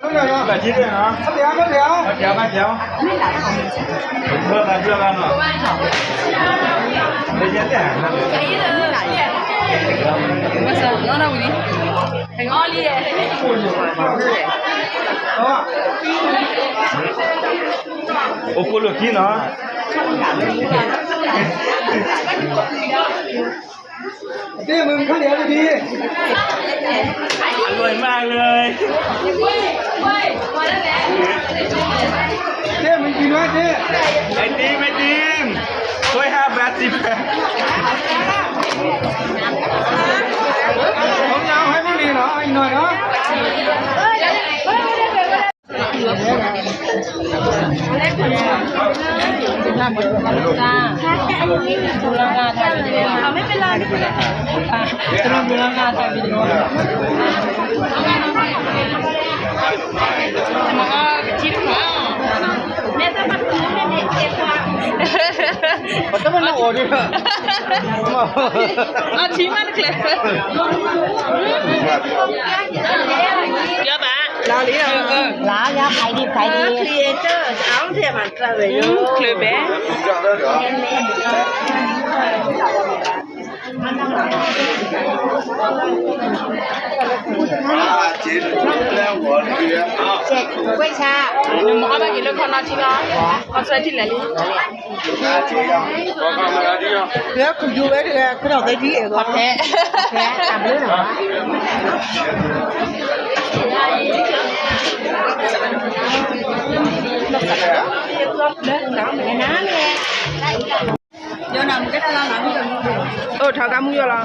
百鸡腿啊！快点，快点！快点，快点！热干热干了。没见点。我是弄到屋里，很好哩。啊！我过了几呢？เจ๊มึงข้าวเหนียวดีอร่อยมากเลยเจ๊มึงกินไหมเจ๊ไม่ดีช่วย50 แพ็คผมยาวให้ไม่มีเหรออีกหน่อยเนาะจ้าดูแลงานถ่ายวิดีโอไม่เป็นไรดูแลงานถ่ายวิดีโอมันก็ชิดหัวเนี่ยจะมาซื้อเนี่ยเด็กเจ็บว่ะมันจะมันโอ้ดิเอาชิมมันเลยเยอะปะลาลีลายาขายดีครีเอเตอร์เอาเทียมันจะเลยคลีเบ้กล้วยชาหนูมองไปกินแล้วคนน่าชิมอ่ะเขาใส่ที่ไหนนี่เดี๋ยวคุณอยู่ไว้เดี๋ยวคุณเอาไปที่เองก็แพ้ตามเรื่องเหรอgiờ nằm cái đó là nằm thảo cá mua vô là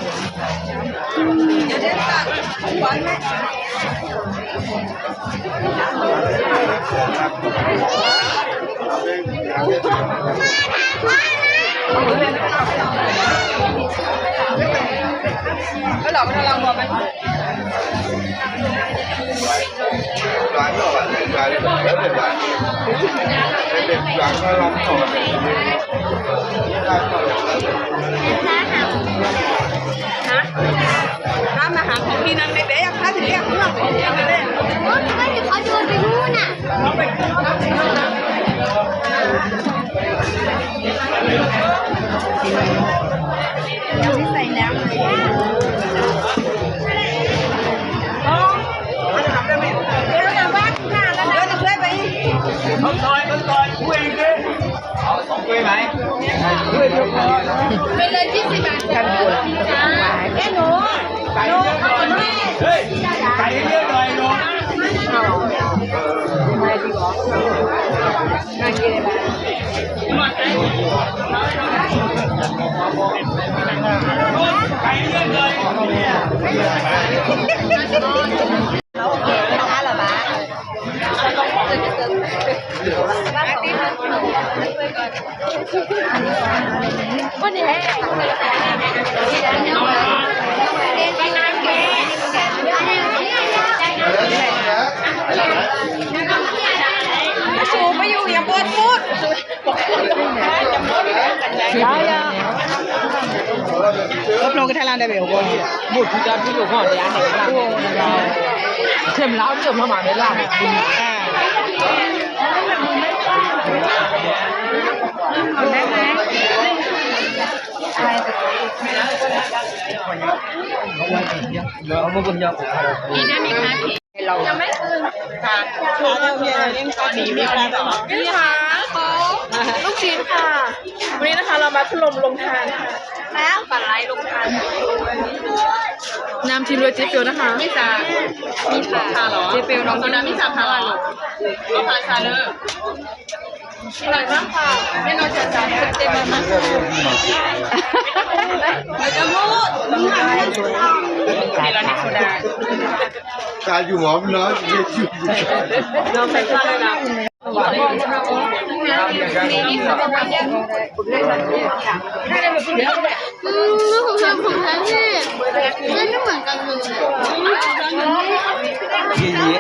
cái lọ cái lọ bò đoán rồi bạn đoán được rất là đoán để đoán nó lắm rồi hả ta mà hàng không đi năng để ăn phá thì ăn cũng không ăn cái đấyไม่ถึงเขาโยนไปนู่นน่ะใส่น้ำเลยcon coi quên đi không quên này quên được rồi ไปเลย20 บาทกันแค่หนูเฮ้ยไก่เยอะหน่อยหนูน่ากินเลยไก่เยอะเลยวันนี้สูบไปอยู่อย่าปวดพูดก็ลงกันไทยแลนด์ได้ไหมโอ้โหบุตรจะพี่อยู่ก่อนเดี๋ยวไหนล่ะเข็มล้าวเข็มเข้ามาในล่างได้ไหมเอามาบนยอดนี่ได้ไหมคะเรายังไม่ค่ะขาเราเนี่ยยังตอนนี้มีอะไรต่อนี่ค่ะเขาลูกชิ้นค่ะวันนี้นะคะเรามาพัดลมลงทานค่ะแล้วฝันไร้ลงทานน้ำชิมโดยเจ๊เปียวนะคะไม่จ้ามีชาหรอเจ๊เปียวน้องน้ำมี3 พาราหรอก็พาชาเลอร์อร่อยมากค่ะไม่นอนจัดจานเต็มมากเราจะพูดนี่เราเนี่ยโซดาตาอยู่หอมน้อยเยอะจุดเราใส่ข้าวเลยนะหวานของฉันนี่นั่นไม่เหมือนกันเลยยี่ยี่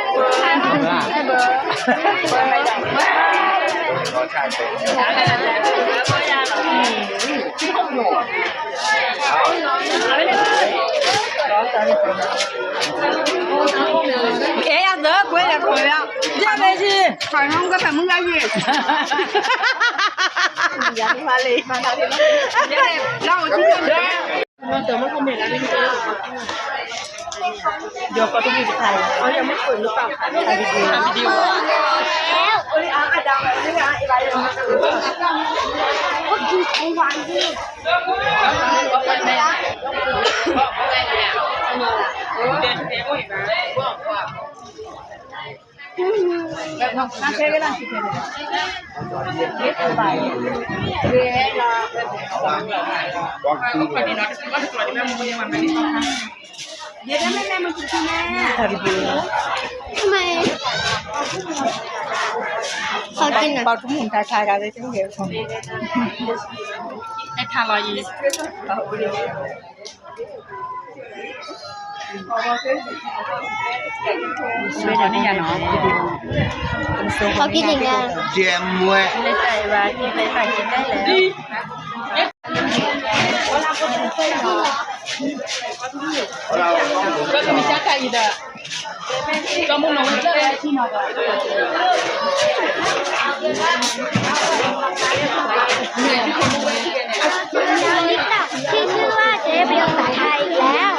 เอ๊ะเยอะกว่าเลยคุยอ่ะ ขอน้องก็แบบมึงได้ยินอย่ามาเลยมาเลยเล่าที่เดิมมันเติมมันคอมเมนต์อะไรไม่เจอเดี๋ยวก็ต้องมีใครเขายังไม่เปิดหรือเปล่าคะถ่ายวิดีโอแล้วโอ้ยอาจารย์นี่นะอะไรก็กินไอ้หวานดิแบบน้องน่าเชื่อกันสิเนี่ยเด็กไปเรียนละเดี๋ยวแม่มากินที่แม่ทำไมเขากินอ่ะเบาทุ่มหุ่นชายๆกันเลยจังเดียวไอ้ทารอยีไม่ได้ไม่ยาเนาะเขากินอย่างเงี้ยเจียมมวย ในใจว่ากินไปใส่กินได้แล้วก็มีจ้าไก่อีกอ่ะก็มุ่งน้องเจอที่นอนที่ชื่อว่าเจ๊เบียวสายไทยแล้ว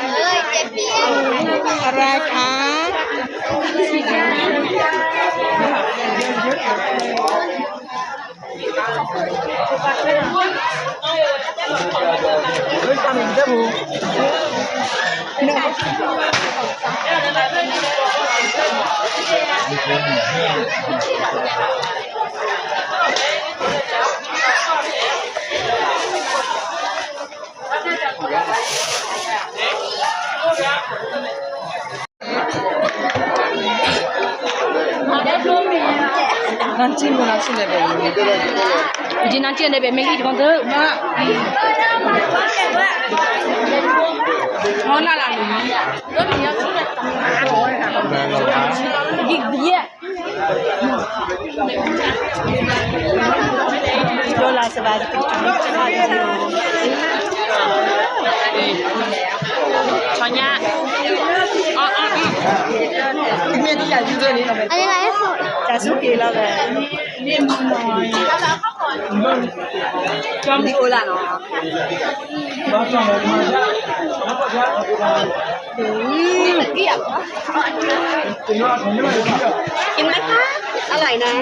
เจ๊เบียวอะไรคะนั่นจริงมั้ยนะสิเลยแบบจีนั่นจริงเลยแบบไม่กี่คนเถอะมาอ๋อน่ารักเลยก็มีอย่างนี้ยิงดีอ่ะโดนลาสบายดีชอนยาอ๋อเมียที่อยากยืนนี่เราเป็นอะไรสุดจะสู้กี่แล้วเลยจอมดีโอล่ะเนาะกินไหมคะอร่อยนะ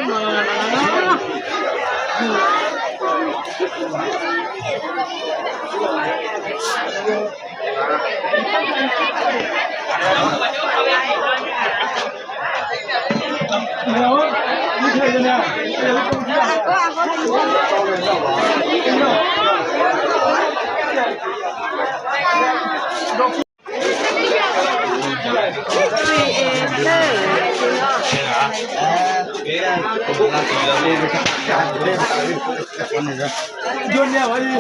ไม่ใช่เลยเนี่ยยุ่นเนี่ยวะดิ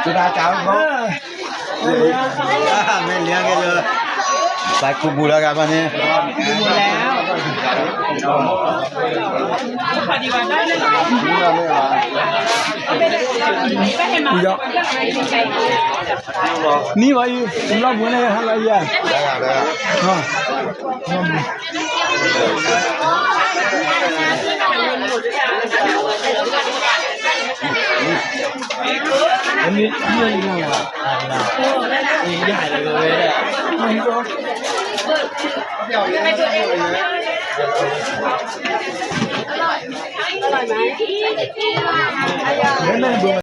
จุดาจ้าเขาไม่เลี้ยงกันเลยไปคุบูแล้วกันวันนี้นี่วะยี่ผมรับหัวเลยฮะอะไรอย่างอันนี้เรื่องยังไงนี่ใหญ่เลยเนี่ยมันก็อร่อยไหมอร่อย